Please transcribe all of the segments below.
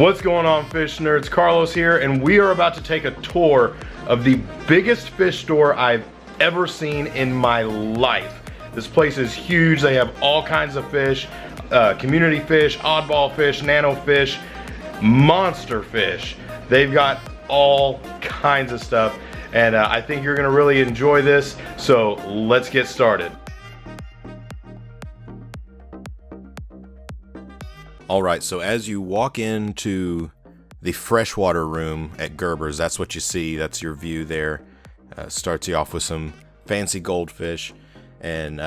What's going on, fish nerds? Carlos here, and we are about to take a tour of the biggest fish store I've ever seen in my life. This place is huge. They have all kinds of fish, community fish, oddball fish, nano fish, monster fish. They've got all kinds of stuff, and I think you're gonna really enjoy this, so let's get started. Alright, so as you walk into the freshwater room at Gerber's, that's what you see, that's your view there. Starts you off with some fancy goldfish, and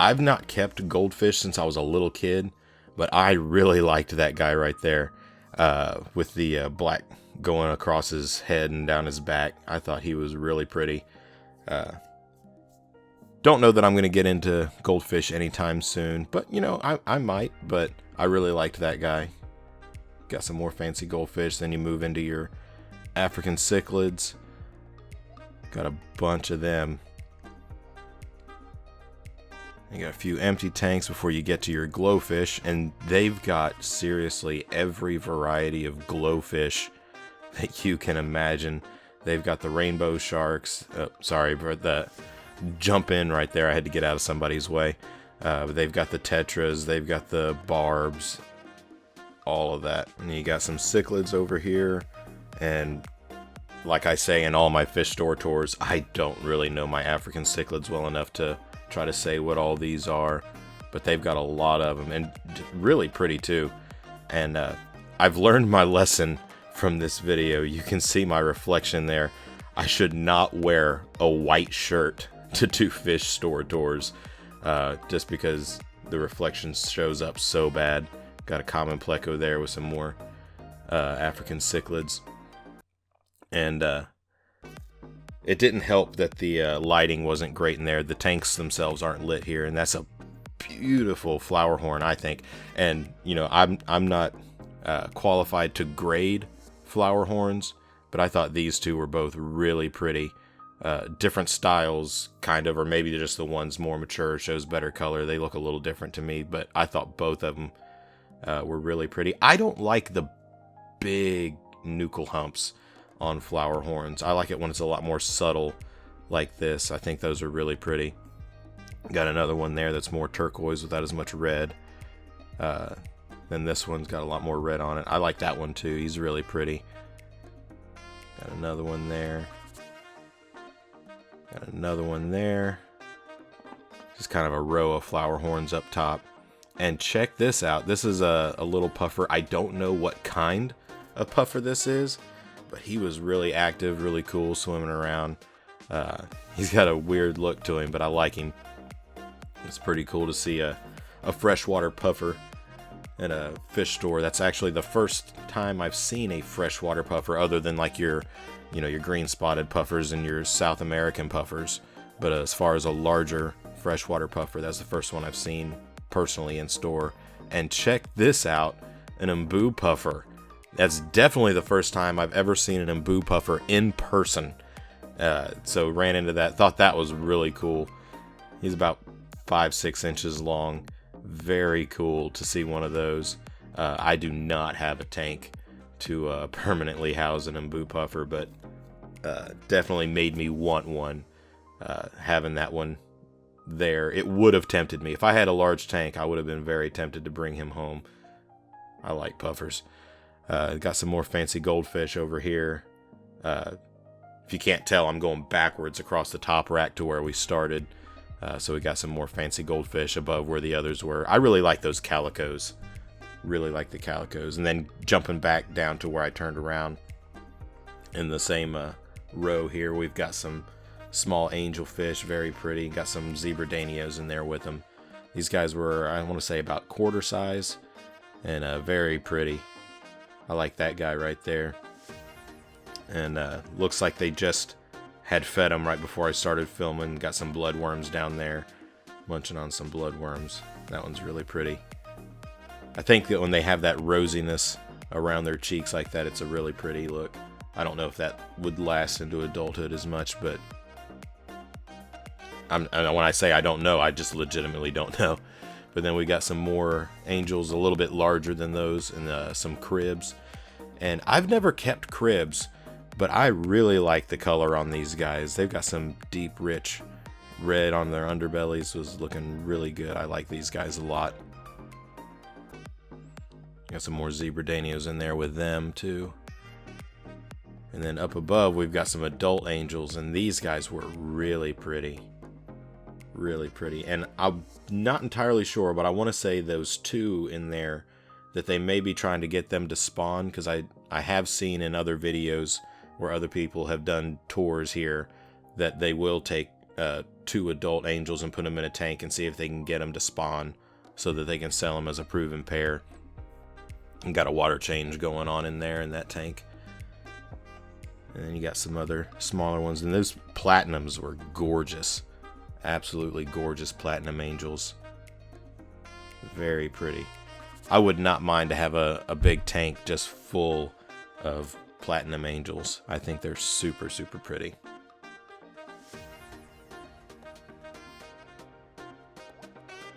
I've not kept goldfish since I was a little kid, but I really liked that guy right there with the black going across his head and down his back. I thought he was really pretty. Don't know that I'm going to get into goldfish anytime soon, but you know, I might, but I really liked that guy. Got some more fancy goldfish, then you move into your African cichlids. Got a bunch of them. You got a few empty tanks before you get to your glowfish, and they've got seriously every variety of glowfish that you can imagine. They've got the rainbow sharks. Sorry for the jump in right there. I had to get out of somebody's way. But they've got the tetras, they've got the barbs, all of that. And you got some cichlids over here. And like I say in all my fish store tours, I don't really know my African cichlids well enough to try to say what all these are. But they've got a lot of them, and really pretty too. And I've learned my lesson from this video. You can see my reflection there. I should not wear a white shirt to do fish store tours. Just because the reflection shows up so bad. Got a common pleco there with some more African cichlids. And it didn't help that the lighting wasn't great in there. The tanks themselves aren't lit here, and that's a beautiful flower horn, I think. And you know, I'm not qualified to grade flower horns, but I thought these two were both really pretty. Different styles, kind of, or maybe just the one's more mature, shows better color. They look a little different to me, but I thought both of them were really pretty. I don't like the big nuchal humps on flower horns. I like it when it's a lot more subtle like this. I think those are really pretty. Got another one there that's more turquoise without as much red. Then this one's got a lot more red on it. I like that one too. He's really pretty. Got another one there. Got another one there. Just kind of a row of flower horns up top. And check this out. This is a little puffer. I don't know what kind of puffer this is, but he was really active, really cool, swimming around. He's got a weird look to him, but I like him. It's pretty cool to see a freshwater puffer in a fish store. That's actually the first time I've seen a freshwater puffer other than like your green spotted puffers and your South American puffers. But as far as a larger freshwater puffer, that's the first one I've seen personally in store. And check this out, an embu puffer. That's definitely the first time I've ever seen an embu puffer in person. So ran into that, thought that was really cool. He's about 5-6 inches long. Very cool to see one of those. I do not have a tank to permanently house an embu puffer, but definitely made me want one. Having that one there, it would have tempted me. If I had a large tank, I would have been very tempted to bring him home. I like puffers. Got some more fancy goldfish over here. If you can't tell, I'm going backwards across the top rack to where we started. So we got some more fancy goldfish above where the others were. I really like those calicos. Really like the calicos. And then jumping back down to where I turned around in the same row here, we've got some small angelfish, very pretty. Got some zebra danios in there with them. These guys were, I want to say, about quarter size and very pretty. I like that guy right there. And looks like they just had fed them right before I started filming. Got some bloodworms down there, munching on some bloodworms. That one's really pretty. I think that when they have that rosiness around their cheeks like that, it's a really pretty look. I don't know if that would last into adulthood as much, but when I say I don't know, I just legitimately don't know. But then we got some more angels a little bit larger than those, and some cribs. And I've never kept cribs, but I really like the color on these guys. They've got some deep, rich red on their underbellies. Was looking really good. I like these guys a lot. Got some more zebra danios in there with them too. And then up above we've got some adult angels, and these guys were really pretty. Really pretty. And I'm not entirely sure, but I want to say those two in there, that they may be trying to get them to spawn, because I have seen in other videos where other people have done tours here that they will take 2 adult angels and put them in a tank and see if they can get them to spawn so that they can sell them as a proven pair. And got a water change going on in there in that tank. And then you got some other smaller ones, and those platinums were gorgeous. Absolutely gorgeous platinum angels. Very pretty. I would not mind to have a big tank just full of platinum angels. I think they're super, super pretty.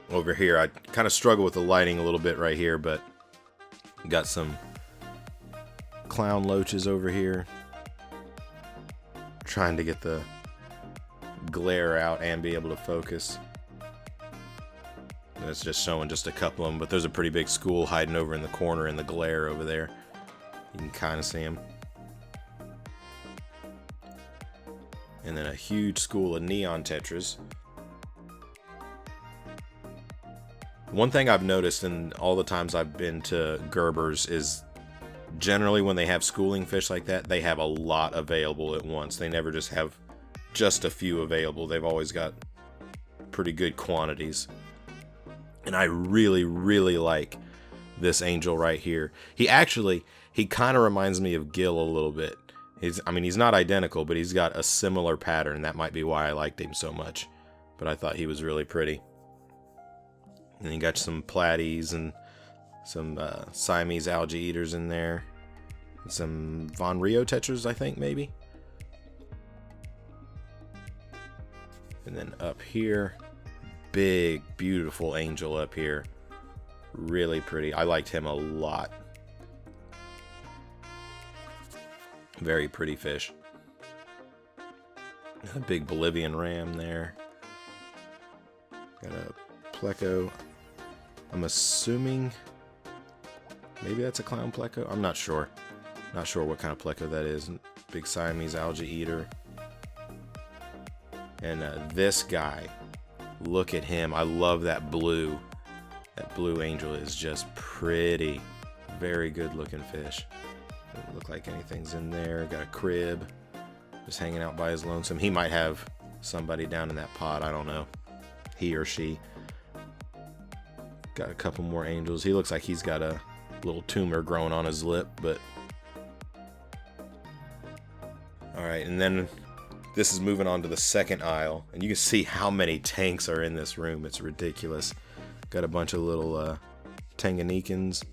Over here, I kind of struggle with the lighting a little bit right here, but got some clown loaches over here. Trying to get the glare out and be able to focus. And it's just showing just a couple of them, but there's a pretty big school hiding over in the corner in the glare over there. You can kind of see them. And then a huge school of neon tetras. One thing I've noticed in all the times I've been to Gerber's is generally when they have schooling fish like that, they have a lot available at once. They never just have just a few available. They've always got pretty good quantities. And I really, really like this angel right here. He kind of reminds me of Gil a little bit. He's not identical, but he's got a similar pattern. That might be why I liked him so much. But I thought he was really pretty. And you got some platies and some Siamese algae eaters in there. And some Von Rio tetras, I think, maybe. And then up here, big, beautiful angel up here. Really pretty. I liked him a lot. Very pretty fish. A big Bolivian ram there. Got a pleco. I'm assuming maybe that's a clown pleco. I'm not sure. Not sure what kind of pleco that is. Big Siamese algae eater. And this guy, look at him. I love that blue. That blue angel is just pretty. Very good looking fish. Doesn't look like anything's in there. Got a crib. Just hanging out by his lonesome. He might have somebody down in that pot. I don't know. He or she. Got a couple more angels. He looks like he's got a little tumor growing on his lip, but... Alright, and then this is moving on to the second aisle. And you can see how many tanks are in this room. It's ridiculous. Got a bunch of little Tanganyikans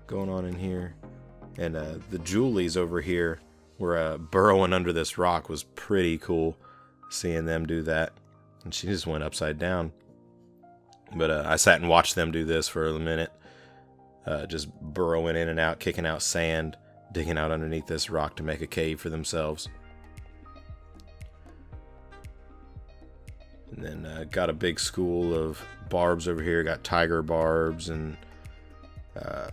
going on in here. And the Julies over here were burrowing under this rock. Was pretty cool seeing them do that. And she just went upside down. But I sat and watched them do this for a minute. Just burrowing in and out, kicking out sand, digging out underneath this rock to make a cave for themselves. And then got a big school of barbs over here. Got tiger barbs and a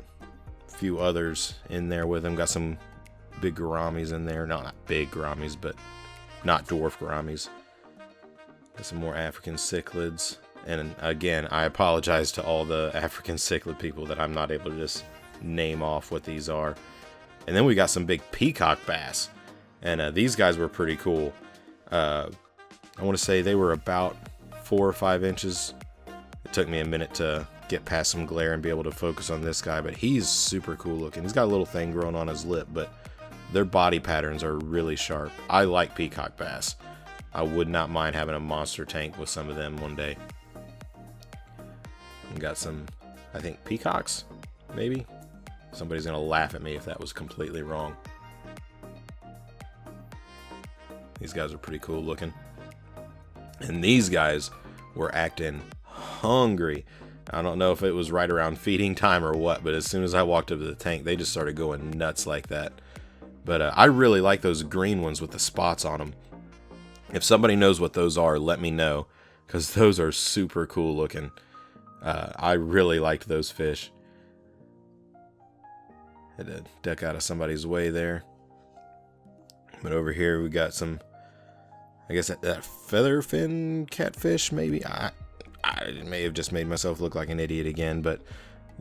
few others in there with them. Got some big gouramis in there. No, not big gouramis, but not dwarf gouramis. Got some more African cichlids. And again, I apologize to all the African cichlid people that I'm not able to just name off what these are. And then we got some big peacock bass. And these guys were pretty cool. I want to say they were about 4 or 5 inches. It took me a minute to get past some glare and be able to focus on this guy. But he's super cool looking. He's got a little thing growing on his lip. But their body patterns are really sharp. I like peacock bass. I would not mind having a monster tank with some of them one day. Got some, I think, peacocks, maybe? Somebody's going to laugh at me if that was completely wrong. These guys are pretty cool looking. And these guys were acting hungry. I don't know if it was right around feeding time or what, but as soon as I walked up to the tank, they just started going nuts like that. But I really like those green ones with the spots on them. If somebody knows what those are, let me know, because those are super cool looking. I really liked those fish. Had to duck out of somebody's way there. But over here we got some, I guess that featherfin catfish, maybe? I may have just made myself look like an idiot again, but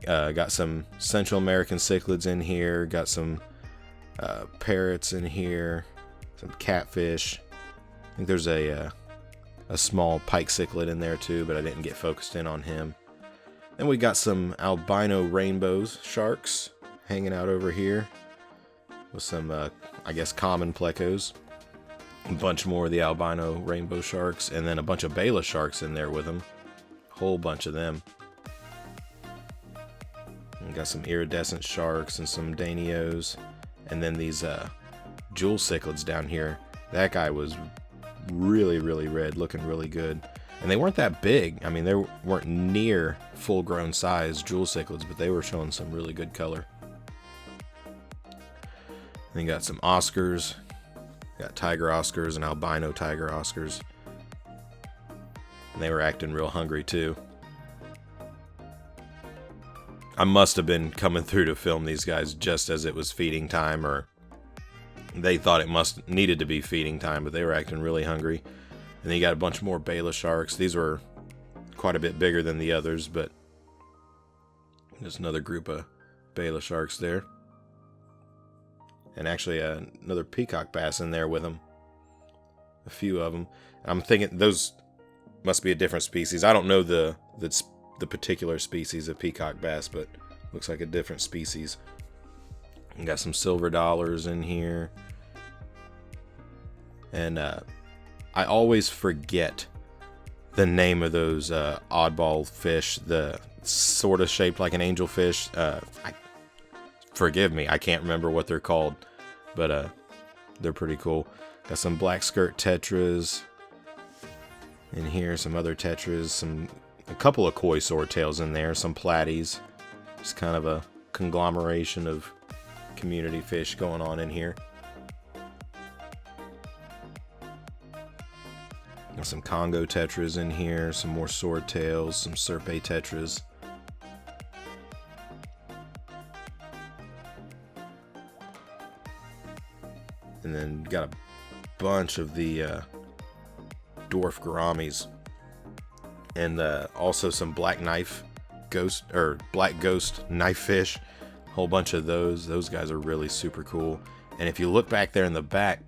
got some Central American cichlids in here, got some parrots in here, some catfish. I think there's a small pike cichlid in there too, but I didn't get focused in on him. Then we got some albino rainbows, sharks, hanging out over here with some, I guess, common plecos. A bunch more of the albino rainbow sharks, and then a bunch of Bela sharks in there with them. Whole bunch of them. And got some iridescent sharks and some danios, and then these jewel cichlids down here. That guy was really red, looking really good, and they weren't that big. I mean, they weren't near full-grown size jewel cichlids, but they were showing some really good color. Then got some Oscars, got tiger Oscars and albino tiger Oscars. And they were acting real hungry too. I must have been coming through to film these guys just as it was feeding time, or they thought it needed to be feeding time, but they were acting really hungry. And then you got a bunch more Bela sharks. These were quite a bit bigger than the others, but there's another group of Bela sharks there. And actually another peacock bass in there with them. A few of them. I'm thinking those must be a different species. I don't know the particular species of peacock bass, but looks like a different species. We got some silver dollars in here. And I always forget the name of those oddball fish, the sort of shaped like an angelfish. Forgive me, I can't remember what they're called, but they're pretty cool. Got some black skirt tetras in here, some other tetras, a couple of koi swordtails in there, some platies. Just kind of a conglomeration of community fish going on in here. Got some Congo tetras in here, some more swordtails, some serpe tetras. And then got a bunch of the dwarf gouramis, and also some black ghost knife fish. A whole bunch of those. Those guys are really super cool. And if you look back there in the back,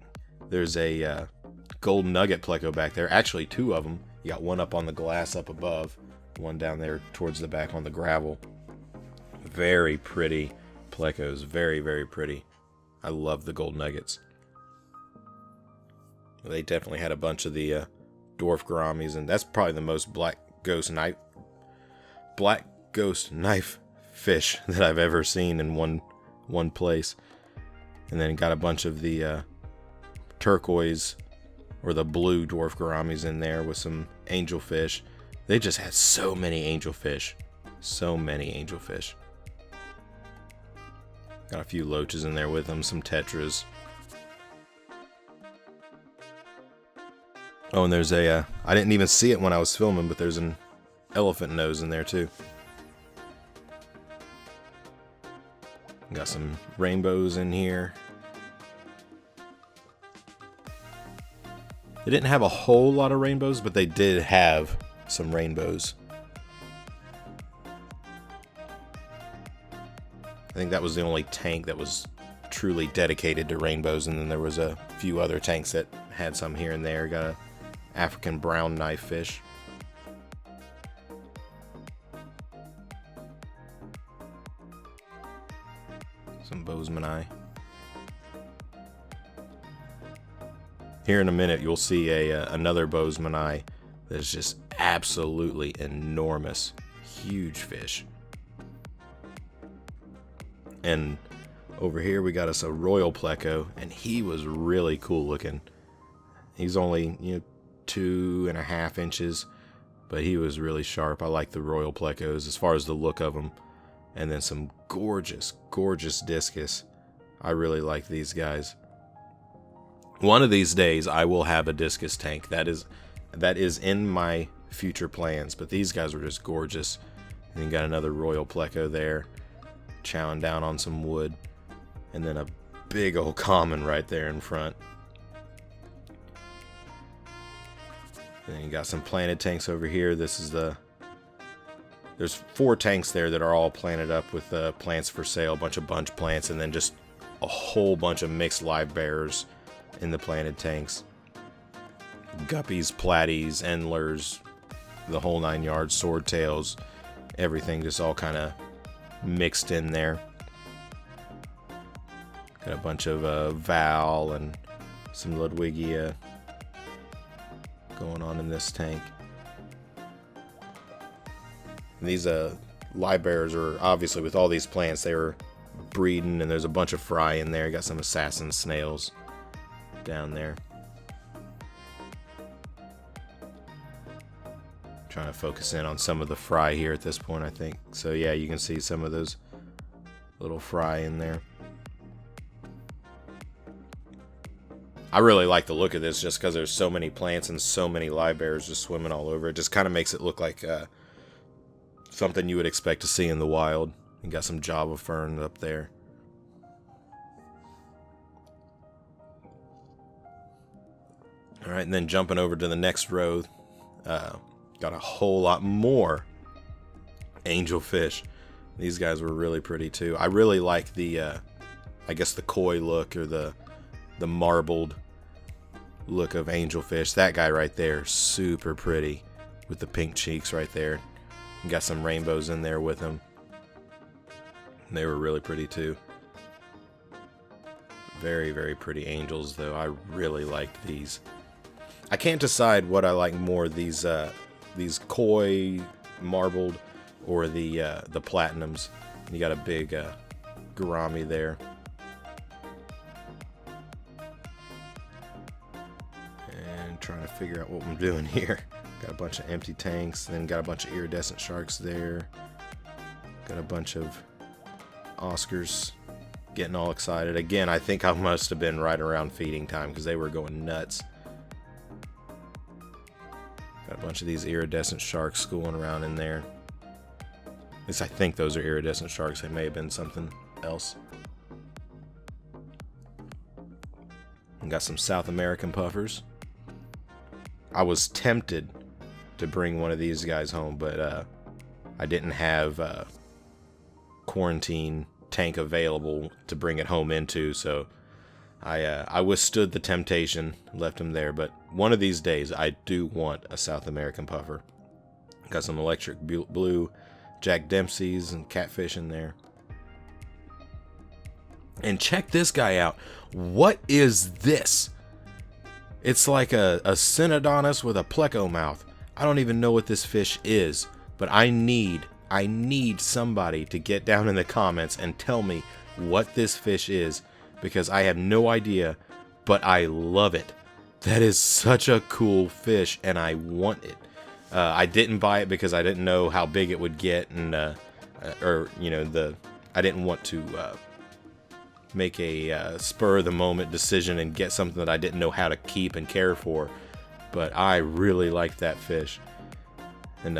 there's a gold nugget pleco back there. Actually, two of them. You got one up on the glass up above, one down there towards the back on the gravel. Very pretty plecos. Very pretty. I love the gold nuggets. They definitely had a bunch of the dwarf gouramis, and that's probably the most black ghost knife fish that I've ever seen in one place. And then got a bunch of the turquoise or the blue dwarf gouramis in there with some angelfish. They just had so many angelfish. Got a few loaches in there with them, some tetras. Oh, and there's I didn't even see it when I was filming, but there's an elephant nose in there too. Got some rainbows in here. They didn't have a whole lot of rainbows, but they did have some rainbows. I think that was the only tank that was truly dedicated to rainbows, and then there was a few other tanks that had some here and there. Got a African brown knife fish. Some bozemanii. Here in a minute you'll see another bozemanii that's just absolutely enormous. Huge fish. And over here we got us a royal pleco, and he was really cool looking. He's only 2.5 inches, but he was really sharp. I like the royal plecos as far as the look of them. And then some gorgeous, gorgeous discus. I really like these guys. One of these days, I will have a discus tank. That is in my future plans. But these guys were just gorgeous. And then got another royal pleco there, chowing down on some wood. And then a big old common right there in front. And then you got some planted tanks over here. This is there's 4 tanks there that are all planted up with plants for sale, a bunch of bunch plants, and then just a whole bunch of mixed live bearers in the planted tanks. Guppies, platies, endlers, the whole 9 yards, swordtails, everything just all kind of mixed in there. Got a bunch of Val and some Ludwigia going on in this tank. And these live bearers are obviously, with all these plants, they were breeding, and there's a bunch of fry in there. Got some assassin snails down there. Trying to focus in on some of the fry here at this point, I think. So yeah, you can see some of those little fry in there. I really like the look of this just because there's so many plants and so many live bearers just swimming all over. It just kind of makes it look like something you would expect to see in the wild. You got some Java fern up there. Alright, and then jumping over to the next row, got a whole lot more angelfish. These guys were really pretty too. I really like the, I guess the koi look, or the marbled look of angelfish. That guy right there, super pretty with the pink cheeks right there. Got some rainbows in there with them. They were really pretty too. Very, very pretty angels though. I really liked these. I can't decide what I like more, these koi marbled or the platinums. You got a big gourami there. And trying to figure out what I'm doing here. Got a bunch of empty tanks, then got a bunch of iridescent sharks there. Got a bunch of Oscars getting all excited. Again, I think I must have been right around feeding time because they were going nuts. Got a bunch of these iridescent sharks schooling around in there. At least I think those are iridescent sharks. They may have been something else. And got some South American puffers. I was tempted to bring one of these guys home, but I didn't have a quarantine tank available to bring it home into, so I withstood the temptation, left him there. But one of these days, I do want a South American puffer. Got some electric blue Jack Dempsey's and catfish in there. And check this guy out. What is this? It's like a Synodontis with a pleco mouth. I don't even know what this fish is, but I need somebody to get down in the comments and tell me what this fish is, because I have no idea, but I love it. That is such a cool fish, and I want it. I didn't buy it because I didn't know how big it would get, and I didn't want to make a spur of the moment decision and get something that I didn't know how to keep and care for. But I really like that fish. And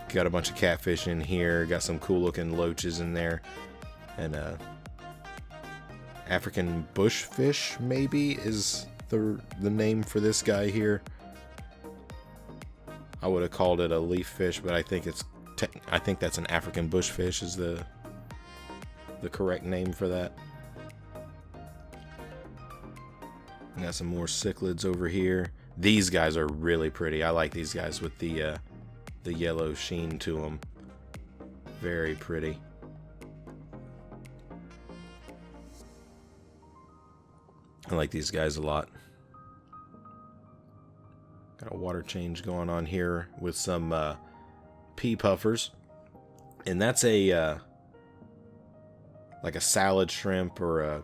got a bunch of catfish in here. Got some cool looking loaches in there. And African bushfish maybe is the name for this guy here. I would have called it a leaf fish, but I think I think that's an African bushfish is the correct name for that. Got some more cichlids over here. These guys are really pretty. I like these guys with the yellow sheen to them. Very pretty. I like these guys a lot. Got a water change going on here with some pea puffers. And that's a like a salad shrimp or a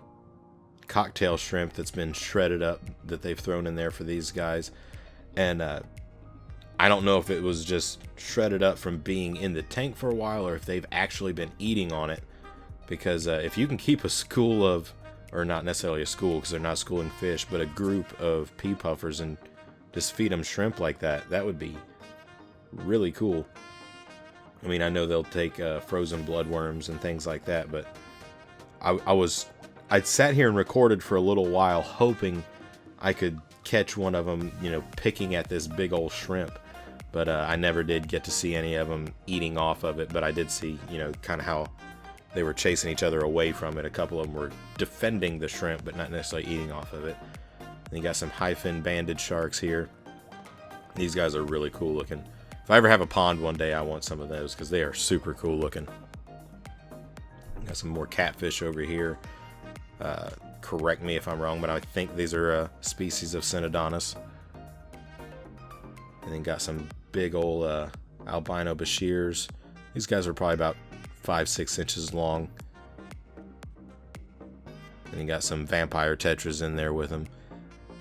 cocktail shrimp that's been shredded up that they've thrown in there for these guys. And I don't know if it was just shredded up from being in the tank for a while or if they've actually been eating on it. Because if you can keep a school of, or not necessarily a school because they're not schooling fish, but a group of pea puffers and just feed them shrimp like that, that would be really cool. I mean, I know they'll take frozen bloodworms and things like that, but I'd sat here and recorded for a little while hoping I could catch one of them, you know, picking at this big old shrimp. But I never did get to see any of them eating off of it, but I did see, you know, kind of how they were chasing each other away from it. A couple of them were defending the shrimp, but not necessarily eating off of it. And you got some high-fin banded sharks here. These guys are really cool looking. If I ever have a pond one day, I want some of those because they are super cool looking. Got some more catfish over here. Correct me if I'm wrong, but I think these are a species of Synodontis. And then got some big old albino bashirs. These guys are probably about 5-6 inches long. And you got some vampire tetras in there with them.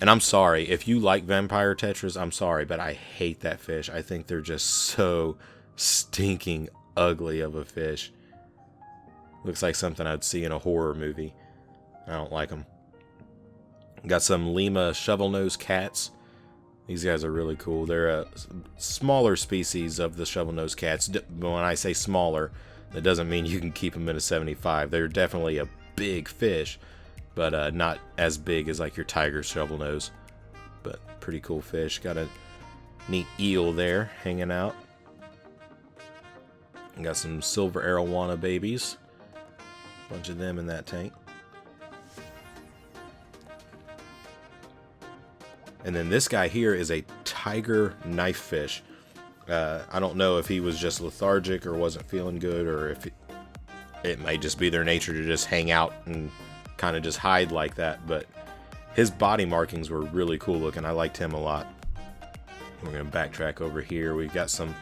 And I'm sorry, if you like vampire tetras, I'm sorry, but I hate that fish. I think they're just so stinking ugly of a fish. Looks like something I'd see in a horror movie. I don't like them. Got some Lima shovel-nosed cats. These guys are really cool. They're a smaller species of the shovel-nosed cats. When I say smaller, that doesn't mean you can keep them in a 75. They're definitely a big fish, but not as big as like your tiger shovel-nose. But pretty cool fish. Got a neat eel there hanging out. Got some silver arowana babies. Bunch of them in that tank. And then this guy here is a tiger knife fish. I don't know if he was just lethargic or wasn't feeling good, or if it might just be their nature to just hang out and kind of just hide like that. But his body markings were really cool looking. I liked him a lot. We're going to backtrack over here. We've got some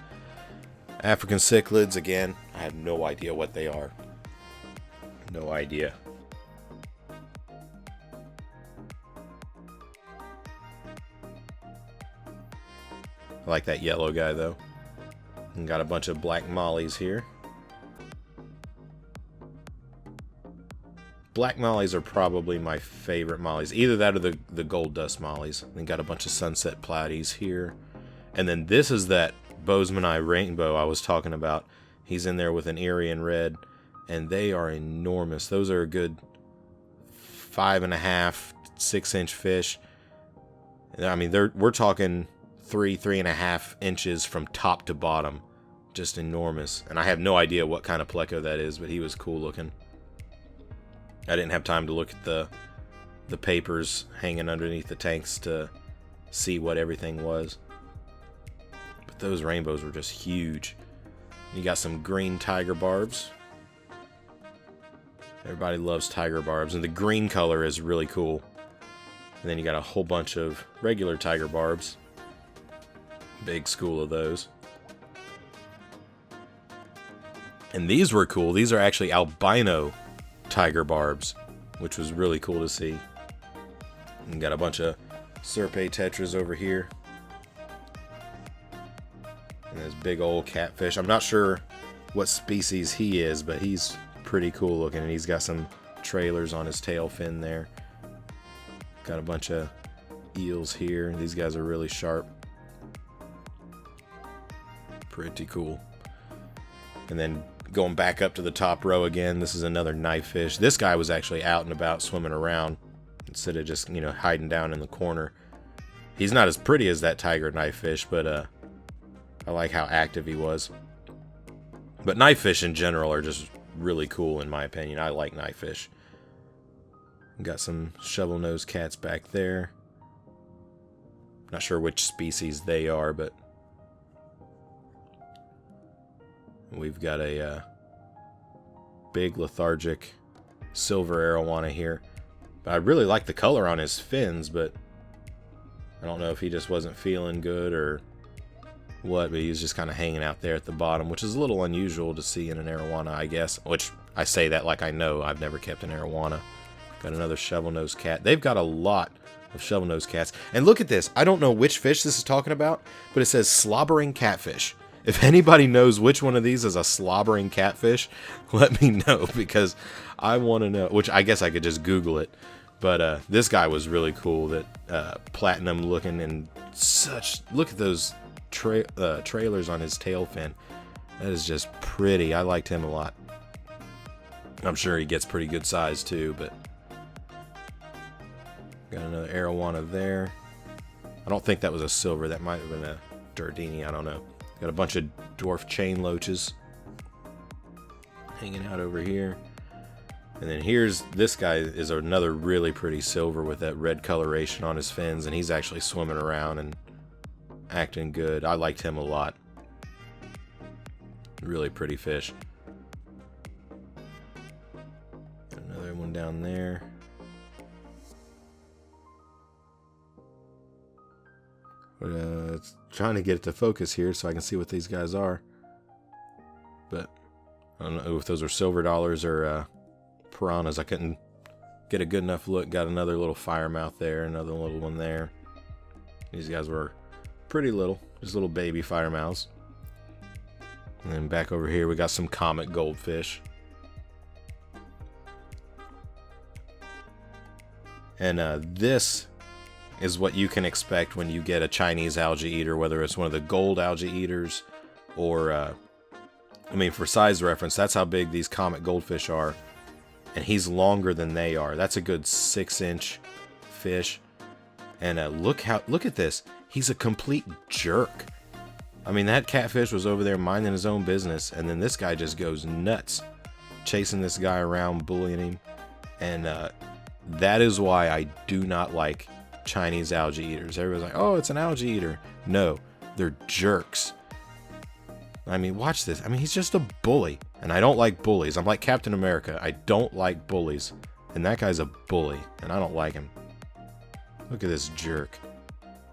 African cichlids again. I have no idea what they are. No idea. I like that yellow guy though. And got a bunch of black mollies here. Black mollies are probably my favorite mollies. Either that or the gold dust mollies. Then got a bunch of sunset platies here. And then this is that Bozemanite rainbow I was talking about. He's in there with an Irian red. And they are enormous. Those are a good 5.5, 6 inch fish. I mean, we're talking 3.5 inches from top to bottom. Just enormous. And I have no idea what kind of pleco that is, but he was cool looking. I didn't have time to look at the papers hanging underneath the tanks to see what everything was. But those rainbows were just huge. You got some green tiger barbs. Everybody loves tiger barbs, and the green color is really cool. And then you got a whole bunch of regular tiger barbs. Big school of those. And these were cool. These are actually albino tiger barbs, which was really cool to see. And got a bunch of Serpe tetras over here. And this big old catfish. I'm not sure what species he is, but he's pretty cool looking. And he's got some trailers on his tail fin there. Got a bunch of eels here. These guys are really sharp. Pretty cool. And then going back up to the top row again, this is another knife fish. This guy was actually out and about swimming around instead of just, you know, hiding down in the corner. He's not as pretty as that tiger knife fish, but I like how active he was. But knife fish in general are just really cool in my opinion. I like knife fish. Got some shovel-nosed cats back there. Not sure which species they are, but we've got a big lethargic silver arowana here. I really like the color on his fins, but I don't know if he just wasn't feeling good or what, but he's just kind of hanging out there at the bottom, which is a little unusual to see in an arowana, I guess. Which, I say that like I know. I've never kept an arowana. Got another shovel-nosed cat. They've got a lot of shovel-nosed cats. And look at this. I don't know which fish this is talking about, but it says slobbering catfish. If anybody knows which one of these is a slobbering catfish, let me know, because I want to know. Which I guess I could just Google it. But this guy was really cool. That platinum looking and such. Look at those trailers on his tail fin. That is just pretty. I liked him a lot. I'm sure he gets pretty good size too, but got another arowana there. I don't think that was a silver. That might have been a Dardini. I don't know. Got a bunch of dwarf chain loaches hanging out over here. And then here's this guy is another really pretty silver with that red coloration on his fins, and he's actually swimming around and acting good. I liked him a lot. Really pretty fish. Another one down there. But it's trying to get it to focus here so I can see what these guys are. But I don't know if those are silver dollars or piranhas. I couldn't get a good enough look. Got another little fire mouth there, another little one there. These guys were pretty little, just little baby fire mouths. And then back over here we got some comet goldfish. And this is what you can expect when you get a Chinese algae eater, whether it's one of the gold algae eaters or, I mean, for size reference, that's how big these comet goldfish are. And he's longer than they are. That's a good 6-inch fish. And look at this. He's a complete jerk. I mean, that catfish was over there minding his own business, and then this guy just goes nuts, chasing this guy around, bullying him. And that is why I do not like Chinese algae eaters. Everybody's like, oh, it's an algae eater. No, they're jerks. I mean, watch this. I mean, he's just a bully, and I don't like bullies. I'm like Captain America. I don't like bullies, and that guy's a bully, and I don't like him. Look at this jerk.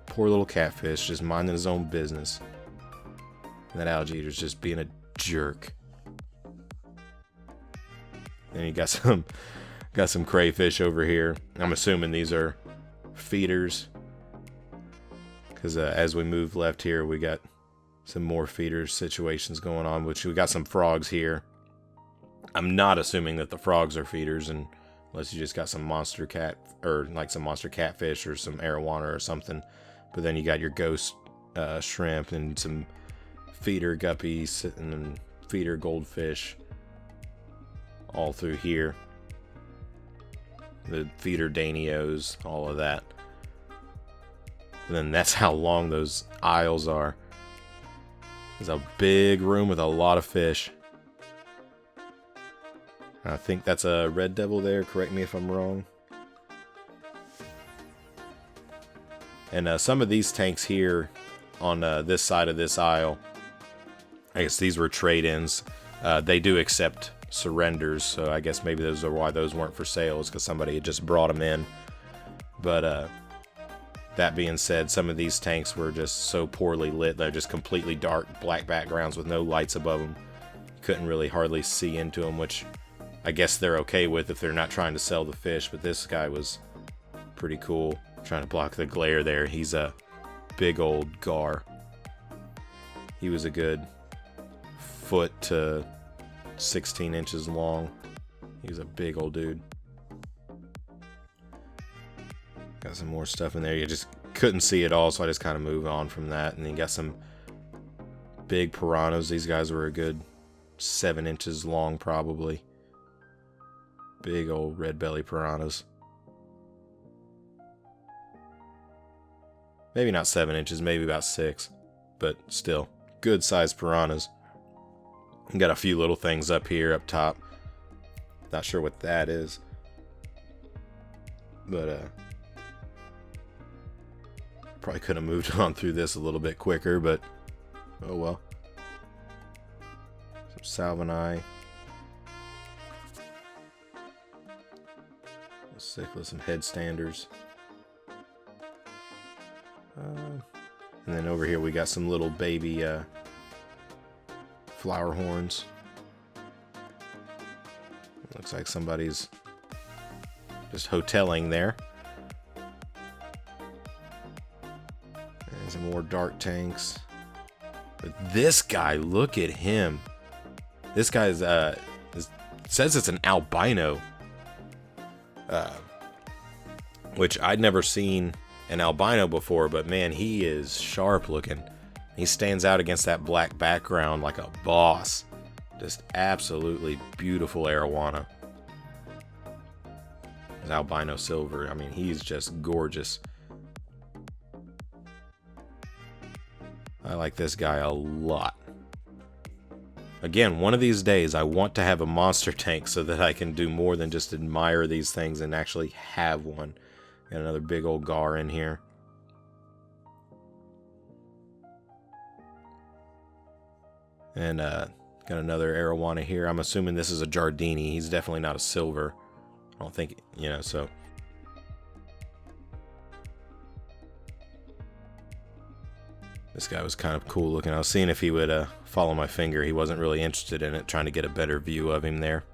Poor little catfish, just minding his own business. And that algae eater's just being a jerk. Then you got some crayfish over here. I'm assuming these are feeders, because as we move left here, we got some more feeder situations going on, which we got some frogs here. I'm not assuming that the frogs are feeders, and unless you just got some monster cat, or like some monster catfish or some arowana or something. But then you got your ghost shrimp and some feeder guppies and then feeder goldfish all through here. The feeder danios, all of that. And then that's how long those aisles are. There's a big room with a lot of fish. I think that's a red devil there. Correct me if I'm wrong. And some of these tanks here on this side of this aisle, I guess these were trade-ins. They do accept surrenders, so I guess maybe those are why those weren't for sale, is because somebody had just brought them in. But that being said, some of these tanks were just so poorly lit. They're just completely dark, black backgrounds with no lights above them. You couldn't really hardly see into them, which I guess they're okay with if they're not trying to sell the fish. But this guy was pretty cool. Trying to block the glare there. He's a big old gar. He was a good foot to 16 inches long. He was a big old dude. Got some more stuff in there. You just couldn't see it all, so I just kind of moved on from that. And then you got some big piranhas. These guys were a good 7 inches long, probably. Big old red belly piranhas. Maybe not 7 inches, maybe about 6. But still, good sized piranhas. Got a few little things up here, up top. Not sure what that is. But, probably could have moved on through this a little bit quicker, but oh well. Some salvini. Cichlids, some headstanders. And then over here we got some little baby flower horns. Looks like somebody's just hoteling there. And some more dark tanks. But this guy, look at him. This guy's says it's an albino. Which I'd never seen an albino before, but man, he is sharp looking. He stands out against that black background like a boss. Just absolutely beautiful arowana. His albino silver, I mean, he's just gorgeous. I like this guy a lot. Again, one of these days I want to have a monster tank so that I can do more than just admire these things and actually have one. Got another big old gar in here. And got another arowana here. I'm assuming this is a Jardini. He's definitely not a silver. I don't think, you know, so. This guy was kind of cool looking. I was seeing if he would follow my finger. He wasn't really interested in it, trying to get a better view of him there.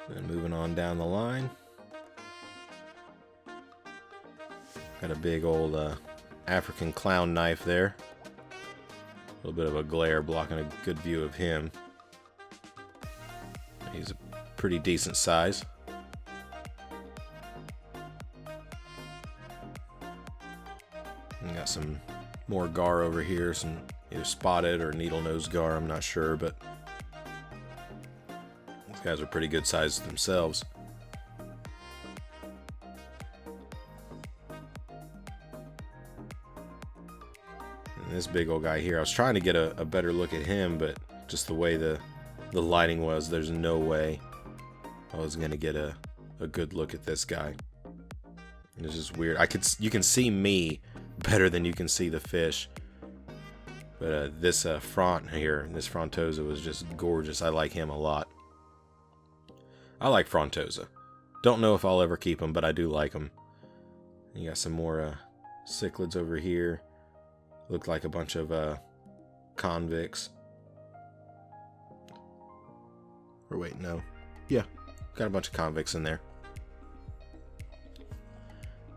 And moving on down the line. Got a big old African clown knife there. A little bit of a glare blocking a good view of him. He's a pretty decent size. And got some more gar over here, some either spotted or needle-nosed gar, I'm not sure, but these guys are pretty good sizes themselves. And this big old guy here, I was trying to get a better look at him, but just the way the lighting was, there's no way I was gonna get a good look at this guy. It's just weird. You can see me better than you can see the fish. But this front here, this Frontosa was just gorgeous. I like him a lot. I like Frontosa. Don't know if I'll ever keep him, but I do like him. You got some more cichlids over here. Look like a bunch of convicts. Or wait, no. Yeah, got a bunch of convicts in there.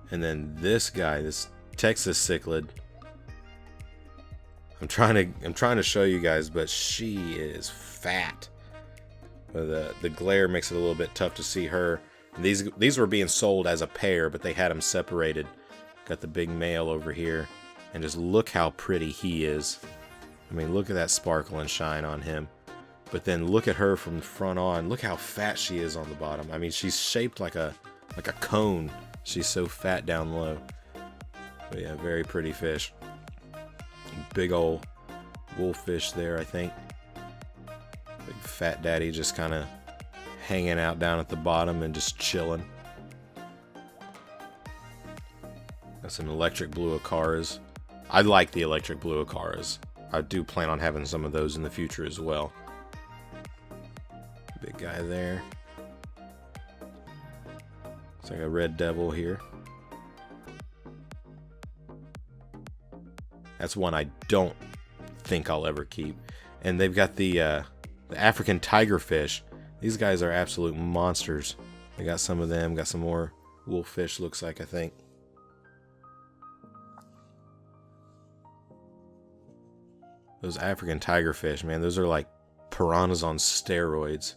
And then this guy, this Texas cichlid. I'm trying to show you guys, but she is fat. The glare makes it a little bit tough to see her. And these were being sold as a pair, but they had them separated. Got the big male over here, and just look how pretty he is. I mean, look at that sparkle and shine on him. But then look at her from the front on. Look how fat she is on the bottom. I mean, she's shaped like a cone. She's so fat down low. But yeah, very pretty fish. Big old wolffish there, I think. Big fat daddy just kind of hanging out down at the bottom and just chilling. Got some electric blue acaras. I like the electric blue acaras. I do plan on having some of those in the future as well. Big guy there. It's like a red devil here. That's one I don't think I'll ever keep. And they've got the African tigerfish. These guys are absolute monsters. They got some of them. Got some more wolffish, looks like, I think. Those African tigerfish, man, those are like piranhas on steroids.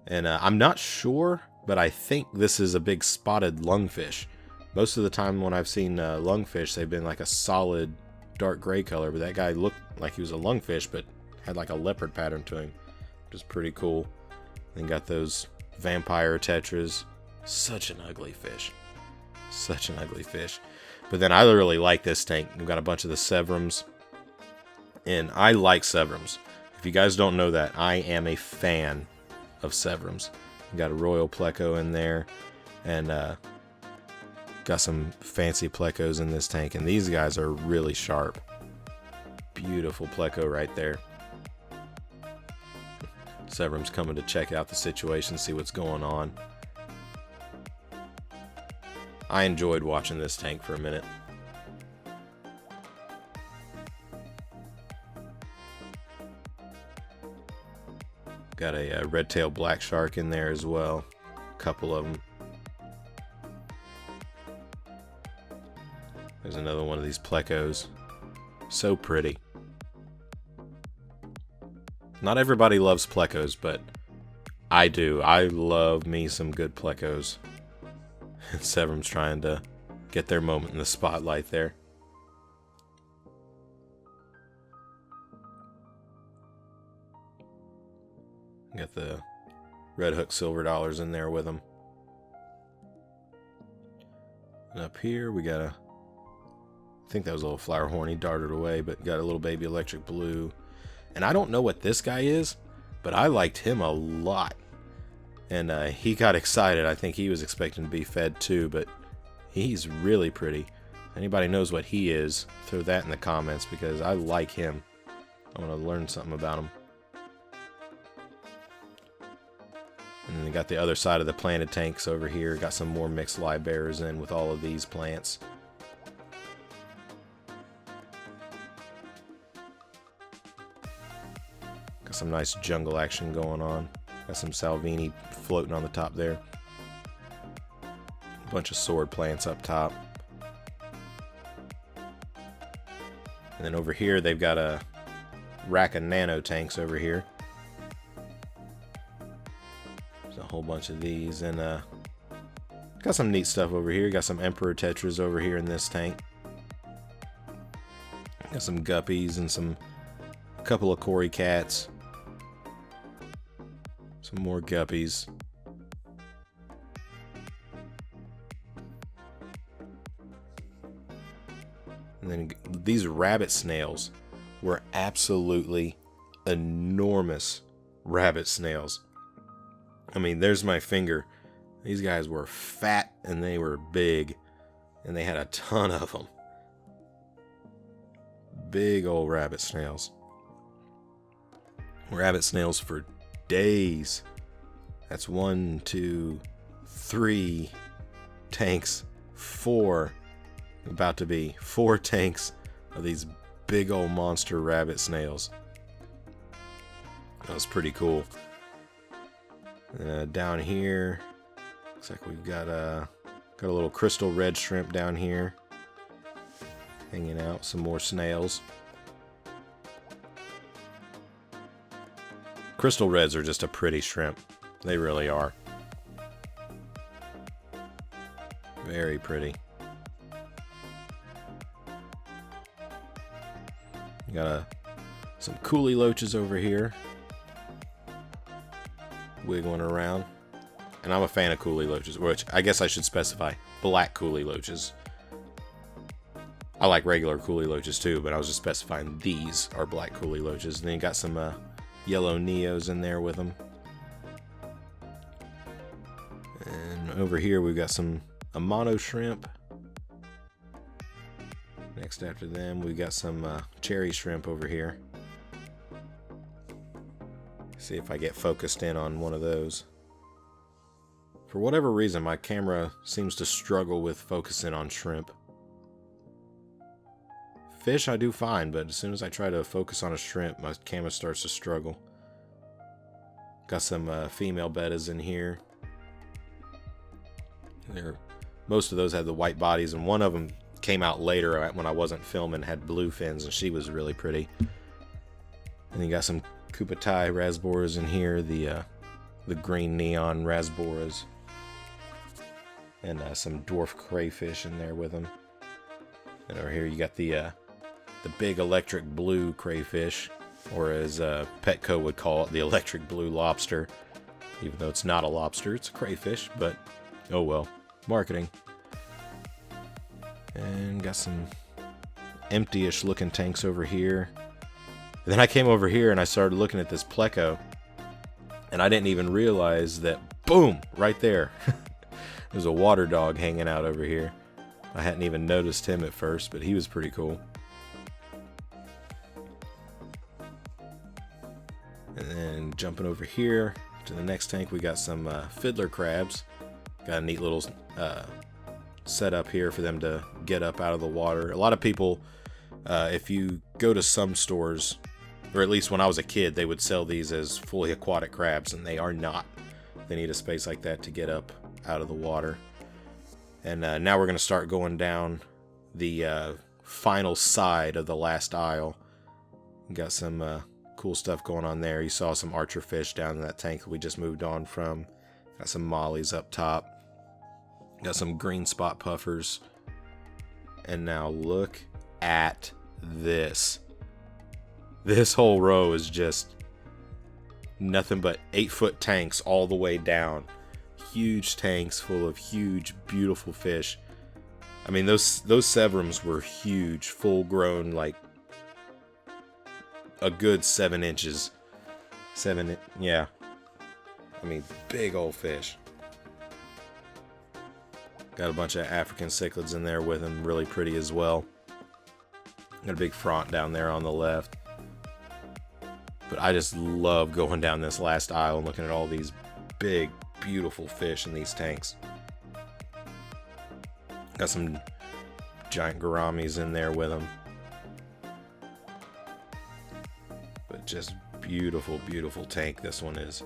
And I'm not sure, but I think this is a big spotted lungfish. Most of the time when I've seen lungfish, they've been like a solid dark gray color, but that guy looked like he was a lungfish, but had like a leopard pattern to him, which is pretty cool. Then got those vampire tetras. Such an ugly fish. Such an ugly fish. But then I really like this tank. We've got a bunch of the severums. And I like severums. If you guys don't know that, I am a fan of severums. We got a royal pleco in there. And got some fancy plecos in this tank. And these guys are really sharp. Beautiful pleco right there. Severum's coming to check out the situation, see what's going on. I enjoyed watching this tank for a minute. Got a red-tailed black shark in there as well. A couple of them. There's another one of these plecos. So pretty. Not everybody loves plecos, but I do. I love me some good plecos. Severum's trying to get their moment in the spotlight there. Got the red hook silver dollars in there with them. And up here we got a, I think that was a little flower horn. He darted away, but got a little baby electric blue. And I don't know what this guy is, but I liked him a lot. And he got excited. I think he was expecting to be fed too, but he's really pretty. Anybody knows what he is, throw that in the comments because I like him. I want to learn something about him. And then they got the other side of the planted tanks over here. Got some more mixed live bearers in with all of these plants. Got some nice jungle action going on. Got some Salvini floating on the top there. A bunch of sword plants up top. And then over here they've got a rack of nano tanks over here. There's a whole bunch of these, and got some neat stuff over here. Got some emperor tetras over here in this tank. Got some guppies and a couple of cory cats. Some more guppies. And then these rabbit snails were absolutely enormous rabbit snails. I mean, there's my finger. These guys were fat and they were big. And they had a ton of them. Big old rabbit snails. Rabbit snails for days. That's 1, 2, 3 tanks. 4. About to be 4 tanks of these big old monster rabbit snails. That was pretty cool. Down here, looks like we've got a little crystal red shrimp down here, hanging out. Some more snails. Crystal reds are just a pretty shrimp. They really are. Very pretty. Got some coolie loaches over here, wiggling around. And I'm a fan of coolie loaches, which I guess I should specify black coolie loaches. I like regular coolie loaches too, but I was just specifying these are black coolie loaches. And then you got some yellow neos in there with them. And over here we've got some Amano shrimp. Next after them we've got some cherry shrimp over here. See if I get focused in on one of those. For whatever reason my camera seems to struggle with focusing on shrimp. Fish I do fine, but as soon as I try to focus on a shrimp, my camera starts to struggle. Got some female bettas in here. Most of those had the white bodies, and one of them came out later when I wasn't filming, had blue fins, and she was really pretty. And you got some Kupatai rasboras in here, the green neon rasboras. And some dwarf crayfish in there with them. And over here you got the big electric blue crayfish, or as Petco would call it, the electric blue lobster. Even though it's not a lobster, it's a crayfish, but oh well, marketing. And got some empty-ish looking tanks over here. And then I came over here and I started looking at this pleco, and I didn't even realize that, boom, right there, there's a water dog hanging out over here. I hadn't even noticed him at first, but he was pretty cool. And then jumping over here to the next tank, we got some fiddler crabs. Got a neat little setup here for them to get up out of the water. A lot of people, if you go to some stores Or at least when I was a kid, they would sell these as fully aquatic crabs, and they are not. They need a space like that to get up out of the water. And now we're going to start going down the final side of the last aisle. Got some cool stuff going on there. You saw some archer fish down in that tank that we just moved on from. Got some mollies up top. Got some green spot puffers. And now look at this. This whole row is just nothing but 8-foot tanks all the way down. Huge tanks full of huge, beautiful fish. I mean, those severums were huge, full grown, like a good 7 inches. Yeah. I mean, big old fish. Got a bunch of African cichlids in there with them, really pretty as well. Got a big front down there on the left. But I just love going down this last aisle and looking at all these big, beautiful fish in these tanks. Got some giant gouramis in there with them. But just beautiful, beautiful tank this one is.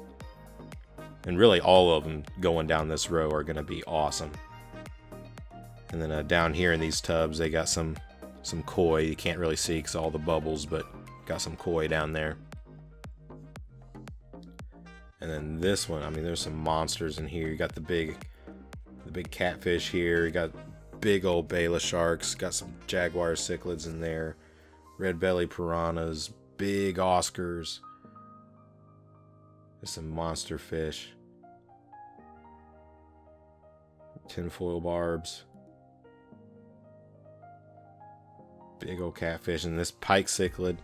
And really all of them going down this row are going to be awesome. And then down here in these tubs, they got some koi. You can't really see because all the bubbles, but got some koi down there. And then this one, I mean, there's some monsters in here. You got the big catfish here. You got big old Bela sharks. Got some jaguar cichlids in there. Red belly piranhas. Big Oscars. There's some monster fish. Tinfoil barbs. Big old catfish. And this pike cichlid.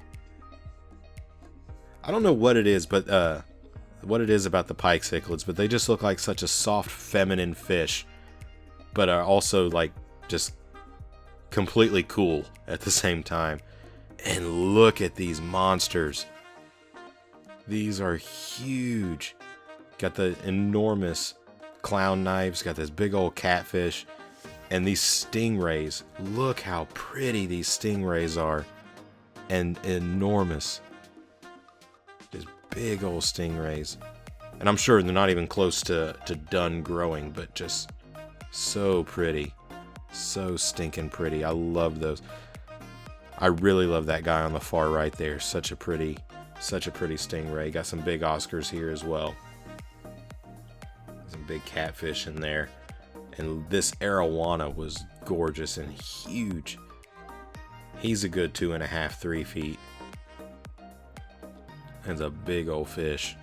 I don't know what it is, but what it is about the pike cichlids, but they just look like such a soft, feminine fish, but are also like just completely cool at the same time. And look at these monsters. These are huge. Got the enormous clown knives, got this big old catfish, and these stingrays. Look how pretty these stingrays are, and enormous. Just big old stingrays. And I'm sure they're not even close to done growing, but just so pretty. So stinking pretty. I love those. I really love that guy on the far right there. Such a pretty stingray. Got some big Oscars here as well. Some big catfish in there. And this arowana was gorgeous and huge. He's a good 2.5, 3 feet. That's a big old fish.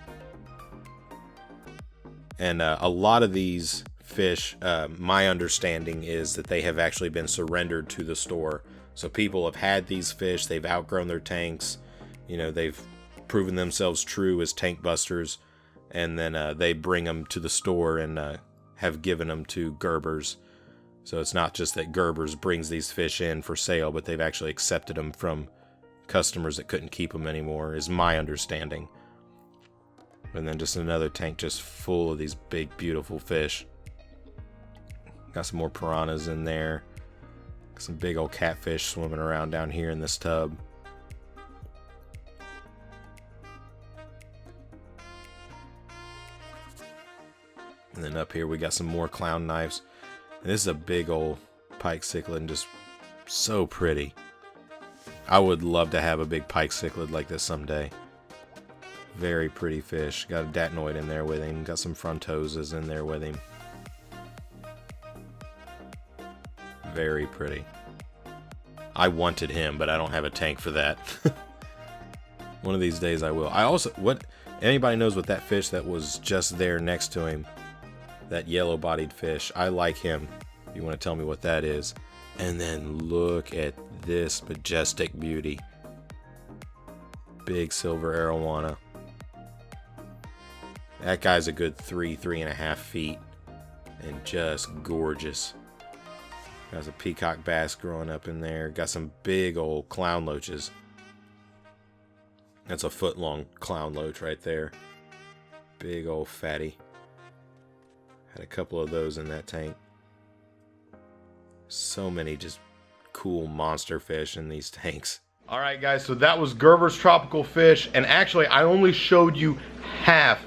And a lot of these fish, my understanding is that they have actually been surrendered to the store. So people have had these fish, they've outgrown their tanks, you know, they've proven themselves true as tank busters, and then they bring them to the store and have given them to Gerbers. So it's not just that Gerbers brings these fish in for sale, but they've actually accepted them from customers that couldn't keep them anymore, is my understanding. And then just another tank just full of these big, beautiful fish. Got some more piranhas in there. Some big old catfish swimming around down here in this tub. And then up here we got some more clown knives. And this is a big old pike cichlid and just so pretty. I would love to have a big pike cichlid like this someday. Very pretty fish. Got a datnoid in there with him. Got some frontosas in there with him. Very pretty. I wanted him, but I don't have a tank for that. One of these days I will. Anybody knows what that fish that was just there next to him, that yellow-bodied fish, I like him. If you want to tell me what that is. And then look at this majestic beauty. Big silver arowana. That guy's a good 3.5 feet. And just gorgeous. Got a peacock bass growing up in there. Got some big old clown loaches. That's a foot-long clown loach right there. Big old fatty. Had a couple of those in that tank. So many just cool monster fish in these tanks. All right, guys, so that was Gerber's Tropical Fish, and actually I only showed you half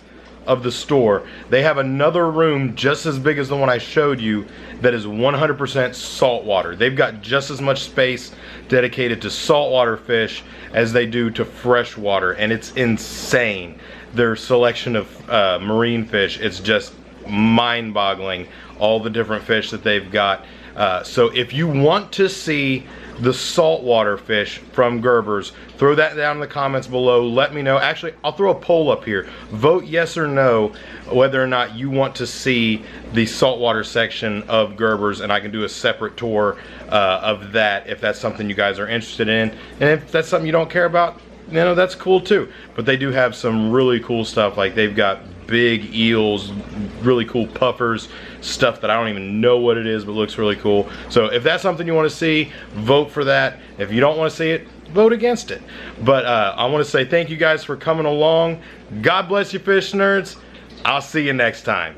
of the store. They have another room just as big as the one I showed you that is 100% saltwater. They've got just as much space dedicated to saltwater fish as they do to freshwater, and it's insane. Their selection of marine fish, it's just mind-boggling, all the different fish that they've got. So if you want to see the saltwater fish from Gerber's, throw that down in the comments below. Let me know. Actually, I'll throw a poll up here. Vote yes or no whether or not you want to see the saltwater section of Gerber's, and I can do a separate tour of that if that's something you guys are interested in. And if that's something you don't care about, you know, that's cool too. But they do have some really cool stuff. Like they've got big eels, really cool puffers, stuff that I don't even know what it is but looks really cool. So if that's something you want to see, vote for that. If you don't want to see it, vote against it. But I want to say thank you guys for coming along. God bless you, fish nerds. I'll see you next time.